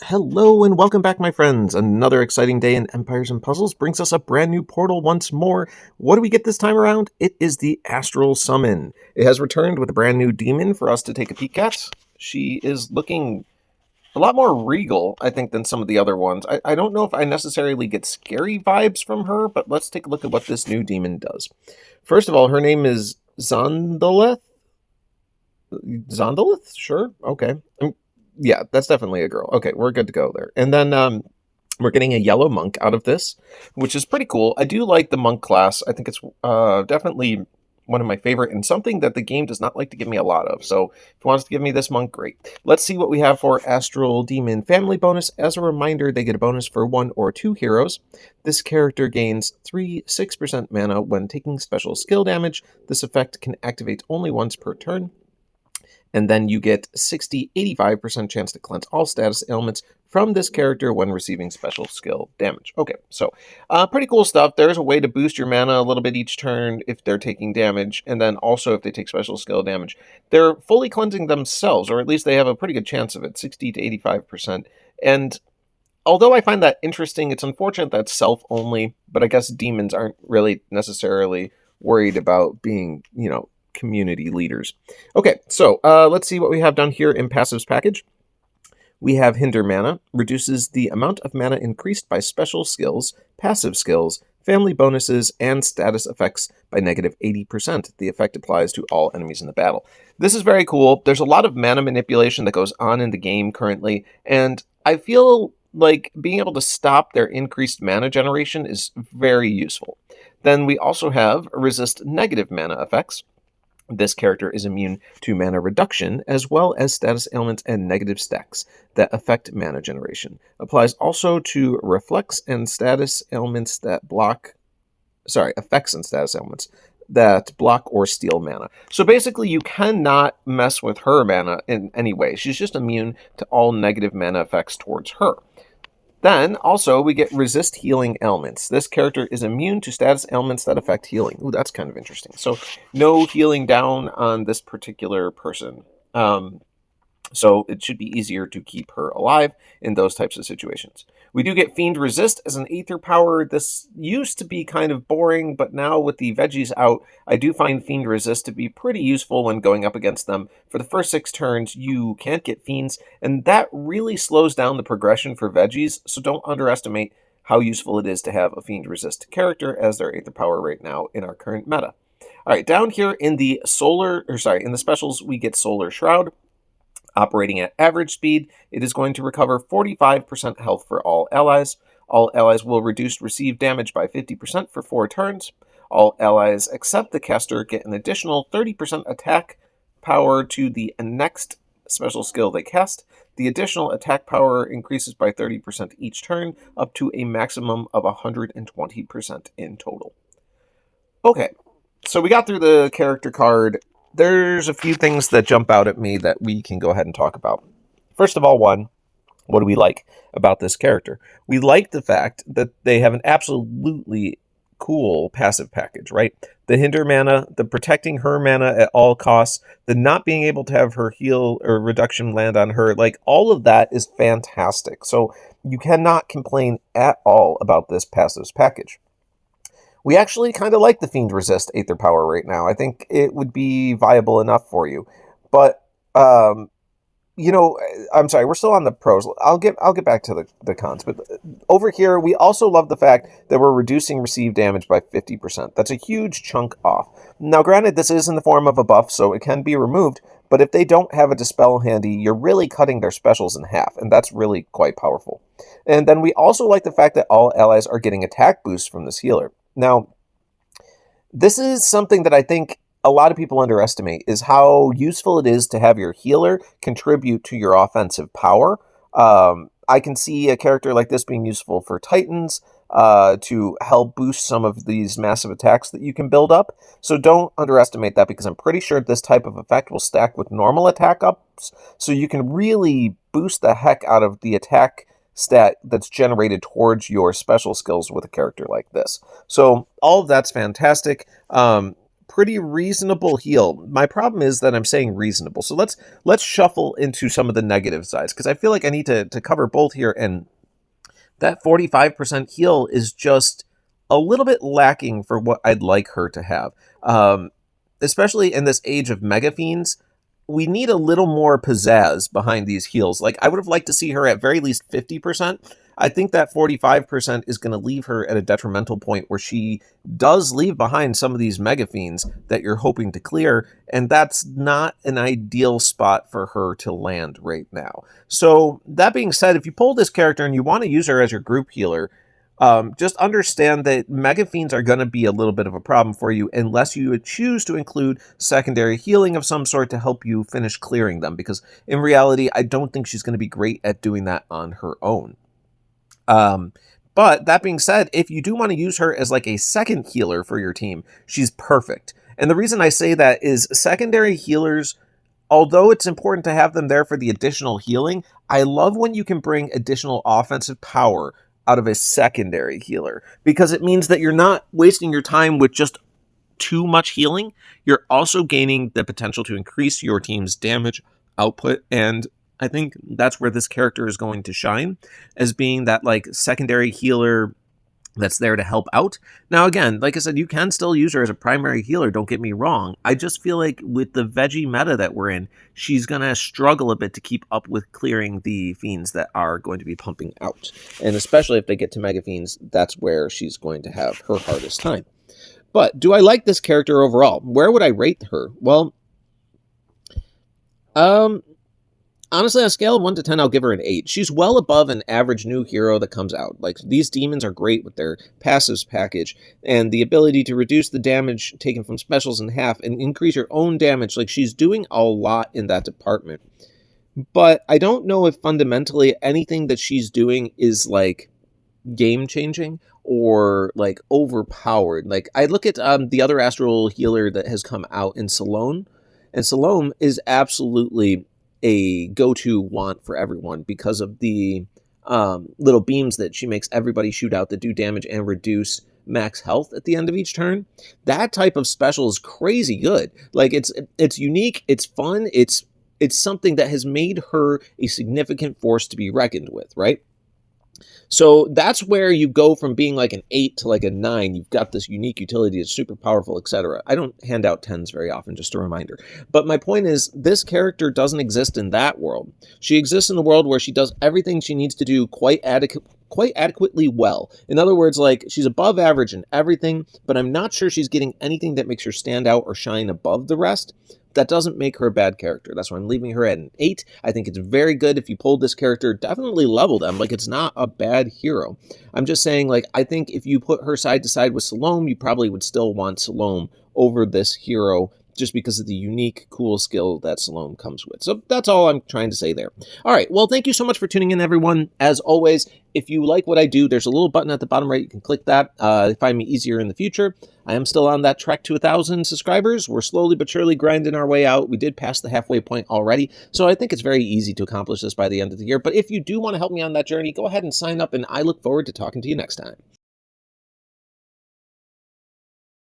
Hello and welcome back, my friends. Another exciting day in Empires and Puzzles brings us a brand new portal once more. What do we get this time around? It is the Astral Summon. It has returned with a brand new demon for us to take a peek at. She is looking a lot more regal, I think, than some of the other ones. I don't know if I necessarily get scary vibes from her, but let's take a look at what this new demon does. First of all, her name is Zondalath. Zondalath? Sure. Okay. Yeah, that's definitely a girl. Okay, we're good to go there. And then we're getting a yellow monk out of this, which is pretty cool. I do like the monk class. I think it's definitely one of my favorite and something that the game does not like to give me a lot of. So if it wants to give me this monk, great. Let's see what we have for Astral Demon Family Bonus. As a reminder, they get a bonus for 1 or 2 heroes. This character gains 6% mana when taking special skill damage. This effect can activate only once per turn. And then you get 85% chance to cleanse all status ailments from this character when receiving special skill damage. Okay, so pretty cool stuff. There's a way to boost your mana a little bit each turn if they're taking damage, and then also if they take special skill damage. They're fully cleansing themselves, or at least they have a pretty good chance of it, 60 to 85%. And although I find that interesting, it's unfortunate that it's self-only, but I guess demons aren't really necessarily worried about being, community leaders. Okay, so let's see what we have down here in Passives package. We have Hinder Mana, reduces the amount of mana increased by special skills, passive skills, family bonuses, and status effects by negative 80%. The effect applies to all enemies in the battle. This is very cool. There's a lot of mana manipulation that goes on in the game currently, and I feel like being able to stop their increased mana generation is very useful. Then we also have resist negative mana effects. This character is immune to mana reduction, as well as status ailments and negative stacks that affect mana generation. Applies also to reflex and status ailments that block... effects and status ailments that block or steal mana. So basically, you cannot mess with her mana in any way. She's just immune to all negative mana effects towards her. Then, also, we get resist healing ailments. This character is immune to status ailments that affect healing. Ooh, that's kind of interesting. So, no healing down on this particular person. So, it should be easier to keep her alive in those types of situations. We do get Fiend Resist as an Aether power. This used to be kind of boring, but now with the veggies out, I do find Fiend Resist to be pretty useful when going up against them. For the first 6 turns, you can't get Fiends, and that really slows down the progression for veggies, so don't underestimate how useful it is to have a Fiend Resist character as their Aether power right now in our current meta. Alright, down here in the in the specials, we get Solar Shroud. Operating at average speed, it is going to recover 45% health for all allies. All allies will reduce received damage by 50% for 4 turns. All allies except the caster get an additional 30% attack power to the next special skill they cast. The additional attack power increases by 30% each turn, up to a maximum of 120% in total. Okay, so we got through the character card. There's a few things that jump out at me that we can go ahead and talk about. First of all, what do we like about this character? We like the fact that they have an absolutely cool passive package, right? The hinder mana, the protecting her mana at all costs, the not being able to have her heal or reduction land on her, like all of that is fantastic. So you cannot complain at all about this passives package. We actually kind of like the Fiend Resist Aether power right now. I think it would be viable enough for you. But, I'm sorry, we're still on the pros. I'll get back to the cons. But over here, we also love the fact that we're reducing received damage by 50%. That's a huge chunk off. Now, granted, this is in the form of a buff, so it can be removed. But if they don't have a Dispel handy, you're really cutting their specials in half. And that's really quite powerful. And then we also like the fact that all allies are getting attack boosts from this healer. Now, this is something that I think a lot of people underestimate, is how useful it is to have your healer contribute to your offensive power. I can see a character like this being useful for Titans to help boost some of these massive attacks that you can build up. So don't underestimate that, because I'm pretty sure this type of effect will stack with normal attack ups, so you can really boost the heck out of the attack stat that's generated towards your special skills with a character like this. So all of that's fantastic. pretty reasonable heal. My problem is that I'm saying reasonable. So let's shuffle into some of the negative sides, because I feel like I need to cover both here. And that 45% heal is just a little bit lacking for what I'd like her to have. Especially in this age of Mega Fiends, we need a little more pizzazz behind these heals. Like, I would have liked to see her at very least 50%. I think that 45% is going to leave her at a detrimental point where she does leave behind some of these Mega Fiends that you're hoping to clear, and that's not an ideal spot for her to land right now. So, that being said, if you pull this character and you want to use her as your group healer, just understand that Mega Fiends are going to be a little bit of a problem for you unless you choose to include secondary healing of some sort to help you finish clearing them, because in reality, I don't think she's going to be great at doing that on her own. But that being said, if you do want to use her as like a second healer for your team, she's perfect. And the reason I say that is secondary healers, although it's important to have them there for the additional healing, I love when you can bring additional offensive power out of a secondary healer, because it means that you're not wasting your time with just too much healing. You're also gaining the potential to increase your team's damage output, and I think that's where this character is going to shine, as being that like secondary healer that's there to help out. Now, again, like I said, you can still use her as a primary healer, don't get me wrong. I just feel like with the veggie meta that we're in, she's going to struggle a bit to keep up with clearing the fiends that are going to be pumping out. And especially if they get to Mega Fiends, that's where she's going to have her hardest time. But do I like this character overall? Where would I rate her? Well, honestly, on a scale of 1 to 10, I'll give her an 8. She's well above an average new hero that comes out. Like, these demons are great with their passives package, and the ability to reduce the damage taken from specials in half and increase your own damage. Like, she's doing a lot in that department. But I don't know if fundamentally anything that she's doing is, like, game-changing or, like, overpowered. Like, I look at the other Astral healer that has come out in Salome, and Salome is absolutely a go-to want for everyone because of the little beams that she makes everybody shoot out that do damage and reduce max health at the end of each turn. That type of special is crazy good. Like, it's unique, it's fun, it's something that has made her a significant force to be reckoned with, right? So that's where you go from being like an 8 to like a 9. You've got this unique utility, it's super powerful, etc. I don't hand out 10s very often, just a reminder. But my point is, this character doesn't exist in that world. She exists in the world where she does everything she needs to do quite adequately well. In other words, like, she's above average in everything, but I'm not sure she's getting anything that makes her stand out or shine above the rest. That doesn't make her a bad character. That's why I'm leaving her at an 8. I think it's very good if you pulled this character. Definitely level them. Like, it's not a bad hero. I'm just saying, like, I think if you put her side to side with Salome, you probably would still want Salome over this hero, just because of the unique, cool skill that Salome comes with. So that's all I'm trying to say there. All right, well, thank you so much for tuning in, everyone. As always, if you like what I do, there's a little button at the bottom right. You can click that. Find me easier in the future. I am still on that trek to 1,000 subscribers. We're slowly but surely grinding our way out. We did pass the halfway point already, so I think it's very easy to accomplish this by the end of the year. But if you do want to help me on that journey, go ahead and sign up, and I look forward to talking to you next time.